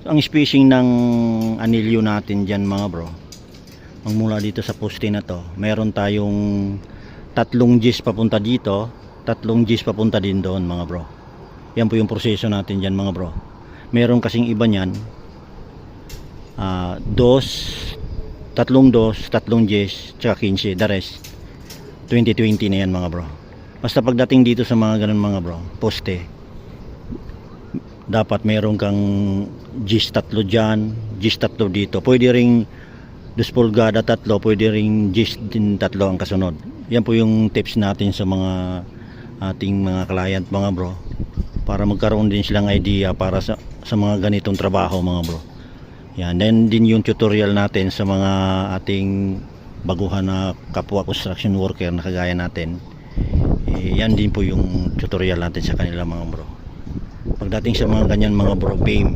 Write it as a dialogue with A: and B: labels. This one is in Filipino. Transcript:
A: Ang spacing ng anilyo natin dyan mga bro, magmula dito sa poste na to, meron tayong 3 Gs papunta dito, 3 Gs papunta din doon mga bro. Yan po yung proseso natin dyan mga bro. Meron kasing iba nyan 3 Gs tsaka 15, the rest 20-20 na yan mga bro. Basta pagdating dito sa mga ganun mga bro, poste, dapat meron kang Gs 3 dyan, Gs 3 dito. Pwede ring 2 pulgada 3, pwede ring Gs din 3 ang kasunod. Yan po yung tips natin sa mga ating mga client mga bro, para magkaroon din silang idea para sa mga ganitong trabaho mga bro. Yan, then din yung tutorial natin sa mga ating baguhan na kapwa construction worker na kagaya natin. Yan din po yung tutorial natin sa kanila mga bro. Pagdating sa mga ganyan mga bro, beam,